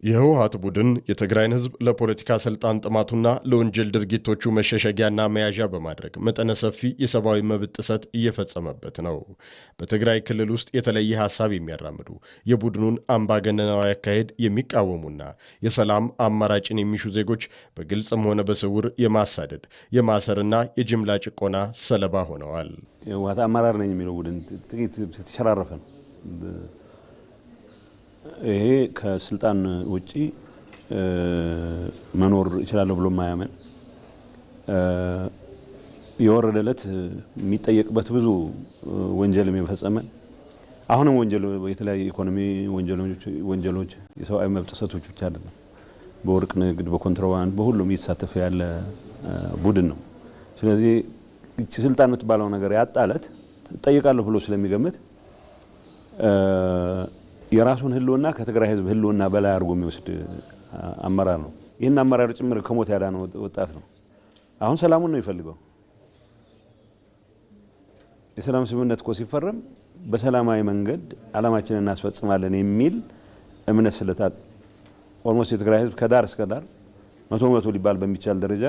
የህወሓት ቡድን የትግራይን ህዝብ ለፖለቲካ ስልጣን ጥማቱና ለወንጀል ድርጊቶቹ መሸሸጊያና መያዣ በማድረግ መጠነ ሰፊ የሰብአዊ መብት ጥሰት እየፈጸመበት ነው። በትግራይ ክልል ውስጥ የተለየ ሀሳብ የሚያራምዱ የቡድኑን አምባገነናዊ አካሄድ የሚቃወሙና የሰላም አማራጭን የሚሹ ዜጎች በግልጽም ሆነ በስውር የማሳደድ የማሰርና የጅምላ ጭቆና ሰለባ ሆነዋል። የህወሓት አመራር ነኝ የሚለው ቡድን ጥቂት ተሸራረፈ ነው። ይሄ ከስልጣን ውጪ መኖር ይችላል ብሎ ማያመን የወረደለት የሚጠየቅበት ብዙ ወንጀል የሚፈጸመ አሁንም ወንጀል የተለያየ ኢኮኖሚ ወንጀሎች የሰብአዊ መብት ጥሰቶች ብቻ አይደለም፣ በወርቅ ንግድ፣ በኮንትሮባንድ በሁሉም እየተሳተፈ ያለ ቡድን ነው። ስለዚህ እቺ ስልጣን የምትባለው ነገር ያጣለት ጠይቃለሁ ብሎ ስለሚገምት የራሱን ህልውና ከትግራይ ህዝብ ህልውና በላይ አድርጎ የሚወስድ አመራር ነው። ይህን አመራር ጭምር ከሞት ያዳነው ወጣት ነው። አሁን ሰላሙን ነው ይፈልገው። የሰላም ስምምነት እኮ ሲፈረም በሰላማዊ መንገድ ዓላማችንን እናስፈጽማለን የሚል እምነት ስለታት ኦልሞስት የትግራይ ህዝብ ከዳር እስከ ዳር 100% ሊባል በሚቻል ደረጃ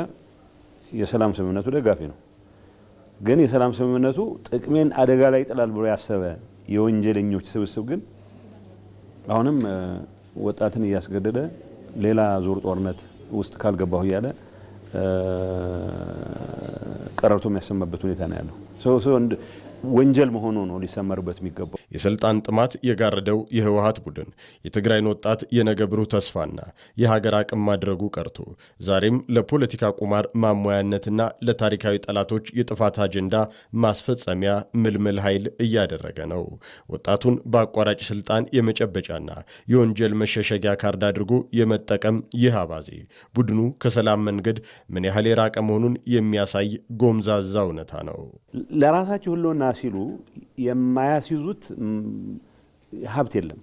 የሰላም ስምምነቱ ደጋፊ ነው። ግን የሰላም ስምምነቱ ጥቅሜን አደጋ ላይ ይጥላል ብሎ ያሰበ የወንጀለኞች ስብስብ ግን አሁንም ወጣትን እያስገደደ ሌላ ዙር ጦርነት ውስጥ ካልገባሁ እያለ ቀረርቶ የሚያሰማበት ሁኔታ ነው ያለው። ወንጀል መሆኑ ነው ሊሰመርበት የሚገባው። የስልጣን ጥማት የጋረደው የህወሓት ቡድን የትግራይን ወጣት የነገ ብሩህ ተስፋና የሀገር አቅም ማድረጉ ቀርቶ ዛሬም ለፖለቲካ ቁማር ማሟያነትና ለታሪካዊ ጠላቶች የጥፋት አጀንዳ ማስፈጸሚያ ምልምል ኃይል እያደረገ ነው። ወጣቱን በአቋራጭ ስልጣን የመጨበጫና የወንጀል መሸሸጊያ ካርድ አድርጎ የመጠቀም ይህ አባዜ ቡድኑ ከሰላም መንገድ ምን ያህል የራቀ መሆኑን የሚያሳይ ጎምዛዛ እውነታ ነው። ለራሳቸው ህልውና ሲሉ የማያስይዙት ሀብት የለም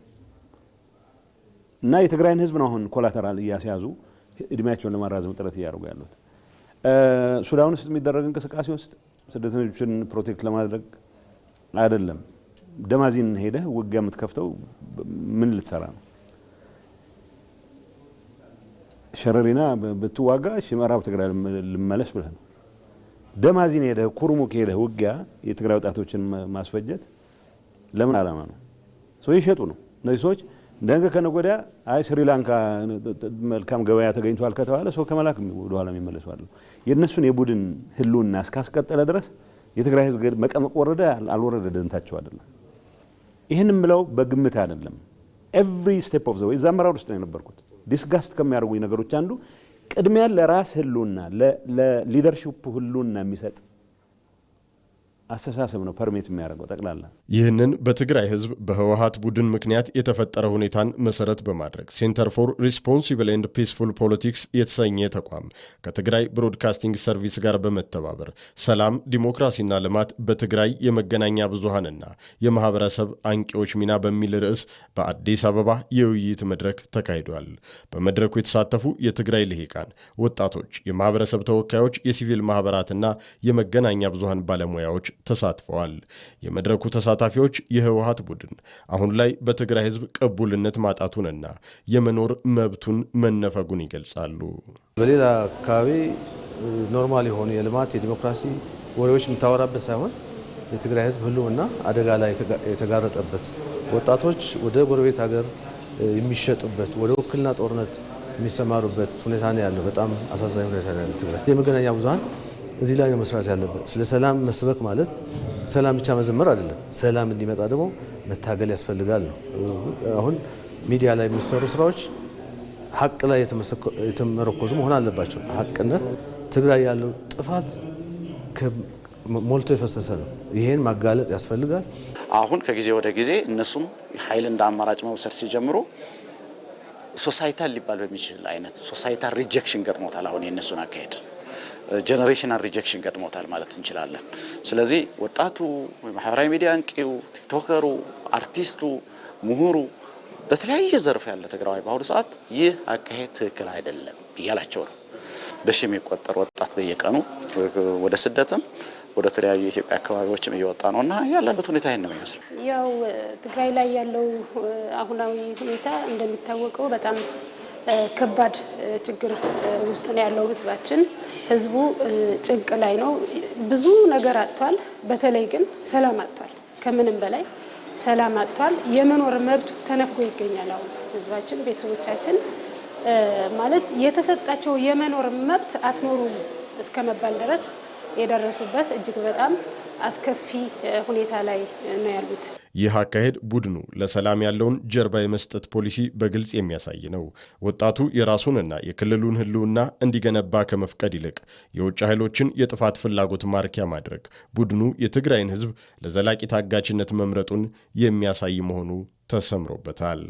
እና የትግራይን ህዝብ ነው አሁን ኮላተራል እያስያዙ እድሜያቸውን ለማራዘም ጥረት እያደረጉ ያሉት። ሱዳን ውስጥ የሚደረግ እንቅስቃሴ ውስጥ ስደተኞችን ፕሮቴክት ለማድረግ አይደለም። ደማዚን ሄደህ ውጊያ የምትከፍተው ምን ልትሰራ ነው? ሸረሪና ብትዋጋ ምዕራብ ትግራይ ልመለስ ብለህ ነው። ደማዚን ሄደህ ኩርሙክ ሄደህ ውጊያ የትግራይ ወጣቶችን ማስፈጀት ለምን ዓላማ ነው? ሰው ይሸጡ ነው እነዚህ ሰዎች። ነገ ከነገ ወዲያ አይ ስሪላንካ መልካም ገበያ ተገኝቷል ከተባለ ሰው ከመላክ ወደ ኋላ የሚመለሱ አሉ። የእነሱን የቡድን ህልውና እስካስቀጠለ ድረስ የትግራይ ህዝብ መቀመቅ ወረደ አልወረደ ደንታቸው አይደለም። ይህንም ብለው በግምት አይደለም። ኤቭሪ ስቴፕ ኦፍ ዘ ዌይ እዛ አመራር ውስጥ ነው የነበርኩት። ዲስጋስት ከሚያደርጉኝ ነገሮች አንዱ ቅድሚያ ለራስ ህልውና ለሊደርሺፕ ህልውና የሚሰጥ አስተሳሰብ ነው ፐርሚት የሚያደርገው ጠቅላላ። ይህንን በትግራይ ህዝብ በህወሓት ቡድን ምክንያት የተፈጠረ ሁኔታን መሰረት በማድረግ ሴንተር ፎር ሪስፖንሲብል ኤንድ ፒስፉል ፖለቲክስ የተሰኘ ተቋም ከትግራይ ብሮድካስቲንግ ሰርቪስ ጋር በመተባበር ሰላም፣ ዲሞክራሲና ልማት በትግራይ የመገናኛ ብዙሃንና የማህበረሰብ አንቂዎች ሚና በሚል ርዕስ በአዲስ አበባ የውይይት መድረክ ተካሂዷል። በመድረኩ የተሳተፉ የትግራይ ልሂቃን፣ ወጣቶች፣ የማህበረሰብ ተወካዮች፣ የሲቪል ማህበራትና የመገናኛ ብዙሃን ባለሙያዎች ተሳትፈዋል። የመድረኩ ተሳታፊዎች የህወሓት ቡድን አሁን ላይ በትግራይ ህዝብ ቅቡልነት ማጣቱንና የመኖር መብቱን መነፈጉን ይገልጻሉ። በሌላ አካባቢ ኖርማል የሆኑ የልማት የዲሞክራሲ ወሬዎች የምታወራበት ሳይሆን የትግራይ ህዝብ ህልውና አደጋ ላይ የተጋረጠበት፣ ወጣቶች ወደ ጎረቤት ሀገር የሚሸጡበት፣ ወደ ውክልና ጦርነት የሚሰማሩበት ሁኔታ ነው ያለው። በጣም አሳዛኝ ሁኔታ ነው ያለው ትግራይ። የመገናኛ ብዙሃን እዚህ ላይ ነው መስራት ያለበት። ስለ ሰላም መስበክ ማለት ሰላም ብቻ መዘመር አይደለም። ሰላም እንዲመጣ ደግሞ መታገል ያስፈልጋል ነው። አሁን ሚዲያ ላይ የሚሰሩ ስራዎች ሀቅ ላይ የተመረኮዙ መሆን አለባቸው። ሀቅነት ትግራይ ያለው ጥፋት ሞልቶ የፈሰሰ ነው። ይሄን ማጋለጥ ያስፈልጋል። አሁን ከጊዜ ወደ ጊዜ እነሱም ኃይል እንደ አማራጭ መውሰድ ሲጀምሩ ሶሳይታል ሊባል በሚችል አይነት ሶሳይታል ሪጀክሽን ገጥሞታል። አሁን የእነሱን አካሄድ ጀነሬሽናል ሪጀክሽን ገጥሞታል ማለት እንችላለን። ስለዚህ ወጣቱ፣ ማህበራዊ ሚዲያ አንቂው፣ ቲክቶከሩ፣ አርቲስቱ፣ ምሁሩ በተለያየ ዘርፍ ያለ ትግራዋይ በአሁኑ ሰዓት ይህ አካሄድ ትክክል አይደለም እያላቸው ነው። በሺ የሚቆጠር ወጣት በየቀኑ ወደ ስደትም ወደ ተለያዩ የኢትዮጵያ አካባቢዎችም እየወጣ ነውና ያለበት ሁኔታ ይሄን ነው የሚመስለው። ያው ትግራይ ላይ ያለው አሁናዊ ሁኔታ እንደሚታወቀው በጣም ከባድ ችግር ውስጥ ነው ያለው ህዝባችን። ህዝቡ ጭንቅ ላይ ነው። ብዙ ነገር አጥቷል። በተለይ ግን ሰላም አጥቷል። ከምንም በላይ ሰላም አጥቷል። የመኖር መብቱ ተነፍጎ ይገኛል። አሁን ህዝባችን፣ ቤተሰቦቻችን ማለት የተሰጣቸው የመኖር መብት አትኖሩም እስከ መባል ድረስ የደረሱበት እጅግ በጣም አስከፊ ሁኔታ ላይ ነው ያሉት። ይህ አካሄድ ቡድኑ ለሰላም ያለውን ጀርባ የመስጠት ፖሊሲ በግልጽ የሚያሳይ ነው። ወጣቱ የራሱንና የክልሉን ህልውና እንዲገነባ ከመፍቀድ ይልቅ የውጭ ኃይሎችን የጥፋት ፍላጎት ማርኪያ ማድረግ ቡድኑ የትግራይን ህዝብ ለዘላቂ ታጋችነት መምረጡን የሚያሳይ መሆኑ ተሰምሮበታል።